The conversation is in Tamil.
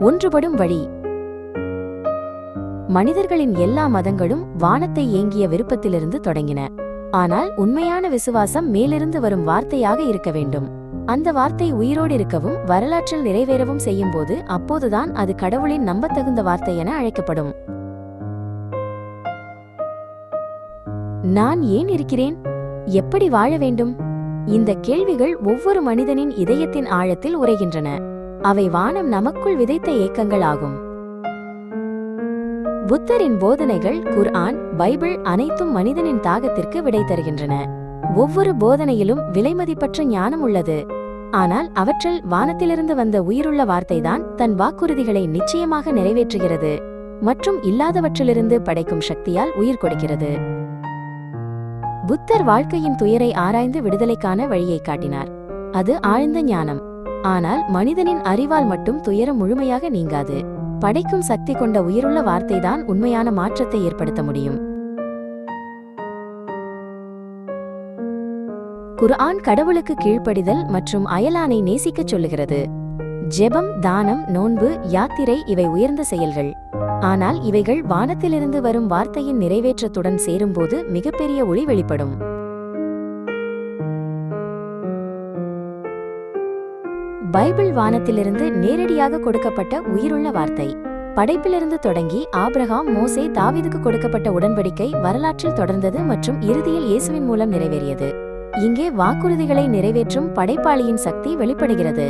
ஒன்றுபடும் வழி. மனிதர்களின் எல்லா மதங்களும் வானத்தை ஏங்கிய விருப்பத்திலிருந்து தொடங்கின. ஆனால் உண்மையான விசுவாசம் மேலிருந்து வரும் வார்த்தையாக இருக்க வேண்டும். அந்த வார்த்தை உயிரோடு இருக்கவும் வரலாற்றில் நிறைவேறவும் செய்யும்போது அப்போதுதான் அது கடவுளின் நம்பத்தகுந்த வார்த்தை என அழைக்கப்படும். நான் ஏன் இருக்கிறேன்? எப்படி வாழ வேண்டும்? இந்த கேள்விகள் ஒவ்வொரு மனிதனின் இதயத்தின் ஆழத்தில் உறைகின்றன. அவை வானம் நமக்குள் விதைத்த ஏக்கங்கள் ஆகும். புத்தரின் போதனைகள், குர்ஆன், பைபிள் அனைத்தும் மனிதனின் தாகத்திற்கு விடை தருகின்றன. ஒவ்வொரு போதனையிலும் விலைமதிப்பற்ற ஞானம் உள்ளது. ஆனால் அவற்றில் வானத்திலிருந்து வந்த உயிருள்ள வார்த்தைதான் தன் வாக்குறுதிகளை நிச்சயமாக நிறைவேற்றுகிறது மற்றும் இல்லாதவற்றிலிருந்து படைக்கும் சக்தியால் உயிர் கொடுக்கிறது. புத்தர் வாழ்க்கையின் துயரை ஆராய்ந்து விடுதலைக்கான வழியை காட்டினார். அது ஆழ்ந்த ஞானம். ஆனால் மனிதனின் அறிவால் மட்டும் துயரம் முழுமையாக நீங்காது. படைக்கும் சக்தி கொண்ட உயிருள்ள வார்த்தைதான் உண்மையான மாற்றத்தை ஏற்படுத்த முடியும். குர்ஆன் கடவுளுக்கு கீழ்ப்படிதல் மற்றும் அயலானை நேசிக்கச் சொல்லுகிறது. ஜெபம், தானம், நோன்பு, யாத்திரை இவை உயர்ந்த செயல்கள். ஆனால் இவைகள் வானத்திலிருந்து வரும் வார்த்தையின் நிறைவேற்றத்துடன் சேரும்போது மிகப்பெரிய ஒளி வெளிப்படும். பைபிள் வானத்திலிருந்து நேரடியாக கொடுக்கப்பட்ட உயிருள்ள வார்த்தை. படைப்பிலிருந்து தொடங்கி ஆபிரகாம், மோசே, தாவீதுக்கு கொடுக்கப்பட்ட உடன்படிக்கை வரலாற்றில் தொடர்ந்தது மற்றும் இறுதியில் இயேசுவின் மூலம் நிறைவேறியது. இங்கே வாக்குறுதிகளை நிறைவேற்றும் படைப்பாளியின் சக்தி வெளிப்படுகிறது.